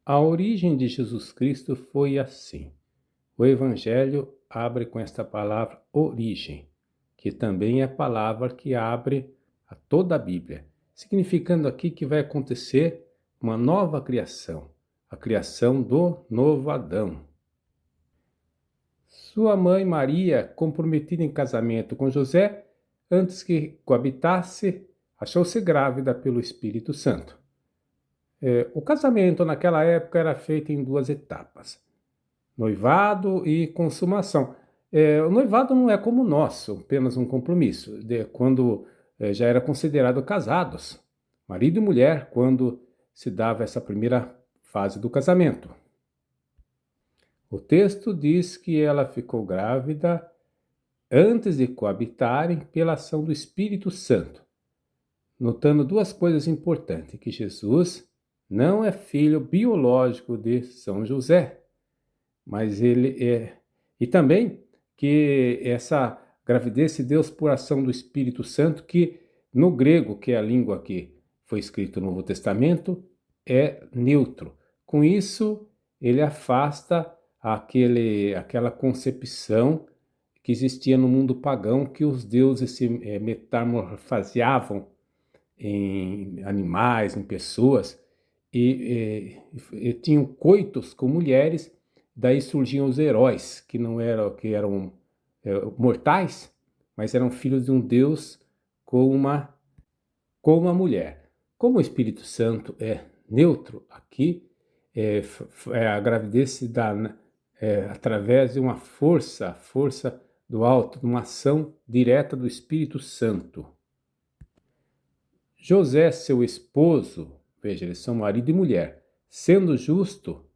A origem de Jesus Cristo foi assim. O Evangelho abre com esta palavra origem, que também é a palavra que abre a toda a Bíblia, significando aqui que vai acontecer uma nova criação, a criação do novo Adão. Sua mãe Maria, comprometida em casamento com José, antes que coabitasse, achou-se grávida pelo Espírito Santo. O casamento naquela época era feito em duas etapas: noivado e consumação. O noivado não é como o nosso, apenas um compromisso, quando já era considerado casados, marido e mulher, quando se dava essa primeira fase do casamento. O texto diz que ela ficou grávida antes de coabitarem pela ação do Espírito Santo, notando duas coisas importantes: que Jesus não é filho biológico de São José, mas ele é. E também que essa gravidez se deu por ação do Espírito Santo, que no grego, que é a língua que foi escrito no Novo Testamento, é neutro. Com isso, ele afasta aquela concepção que existia no mundo pagão, que os deuses se metamorfoseavam em animais, em pessoas, e tinham coitos com mulheres. Daí surgiam os heróis, que não eram, que eram mortais, mas eram filhos de um deus com uma mulher. Como o Espírito Santo é neutro aqui, a gravidez se dá através de uma força do alto, de uma ação direta do Espírito Santo. José, seu esposo, veja, eles são marido e mulher, sendo justo,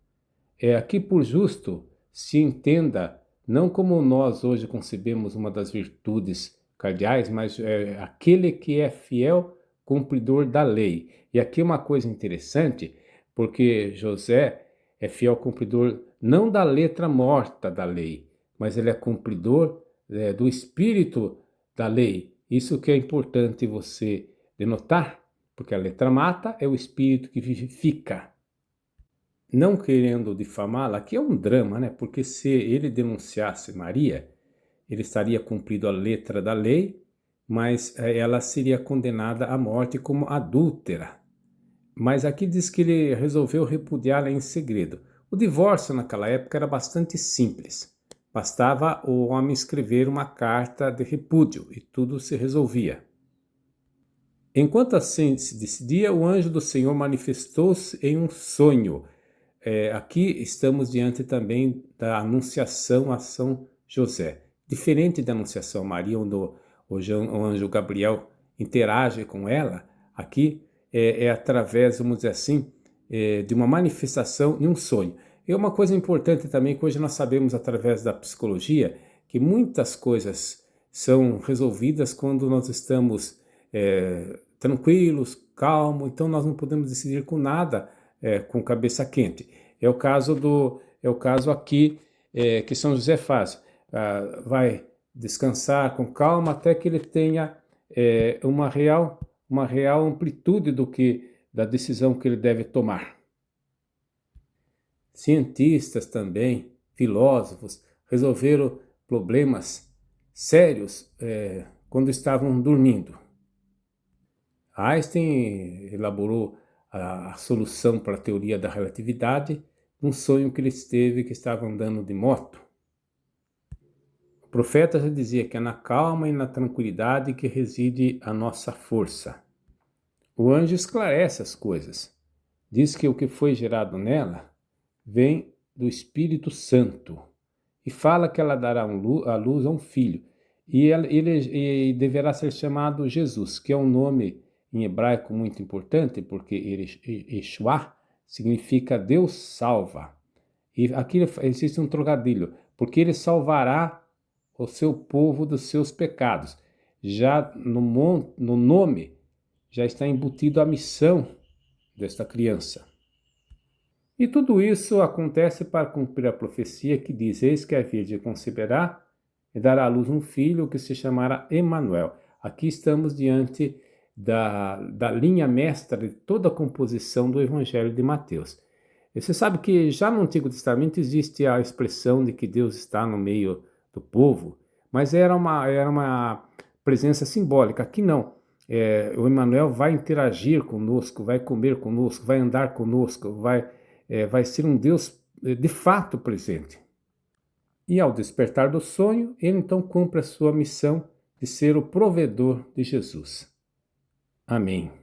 aqui por justo se entenda não como nós hoje concebemos uma das virtudes cardeais, mas aquele que é fiel cumpridor da lei. E aqui uma coisa interessante, porque José é fiel cumpridor não da letra morta da lei, mas ele é cumpridor do espírito da lei. Isso que é importante você denotar, porque a letra mata, é o espírito que vivifica. Não querendo difamá-la, aqui é um drama, né? Porque se ele denunciasse Maria, ele estaria cumprindo a letra da lei, mas ela seria condenada à morte como adúltera. Mas aqui diz que ele resolveu repudiá-la em segredo. O divórcio naquela época era bastante simples. Bastava o homem escrever uma carta de repúdio e tudo se resolvia. Enquanto assim se decidia, o anjo do Senhor manifestou-se em um sonho. Aqui estamos diante também da anunciação a São José. Diferente da anunciação a Maria, onde o anjo Gabriel interage com ela, aqui é através, vamos dizer assim, de uma manifestação em um sonho. E uma coisa importante também, que hoje nós sabemos através da psicologia, que muitas coisas são resolvidas quando nós estamos tranquilos, calmos, então nós não podemos decidir com nada com cabeça quente. É o caso aqui que São José faz. Vai descansar com calma até que ele tenha uma real amplitude da decisão que ele deve tomar. Cientistas também, filósofos, resolveram problemas sérios quando estavam dormindo. Einstein elaborou a solução para a teoria da relatividade num sonho que ele teve, que estava andando de moto. O profeta já dizia que é na calma e na tranquilidade que reside a nossa força. O anjo esclarece as coisas. Diz que o que foi gerado nela vem do Espírito Santo e fala que ela dará à luz a um filho e ele deverá ser chamado Jesus, que é um nome em hebraico muito importante, porque Yeshua significa Deus salva. E aqui existe um trocadilho, porque ele salvará o seu povo dos seus pecados. Já no nome já está embutido a missão desta criança. E tudo isso acontece para cumprir a profecia que diz: eis que a Virgem conceberá e dará à luz um filho que se chamará Emanuel. Aqui estamos diante da linha mestra de toda a composição do Evangelho de Mateus. E você sabe que já no Antigo Testamento existe a expressão de que Deus está no meio do povo, mas era uma presença simbólica. Aqui não. O Emmanuel vai interagir conosco, vai comer conosco, vai andar conosco, vai ser um Deus de fato presente. E ao despertar do sonho, ele então cumpre a sua missão de ser o provedor de Jesus. Amém.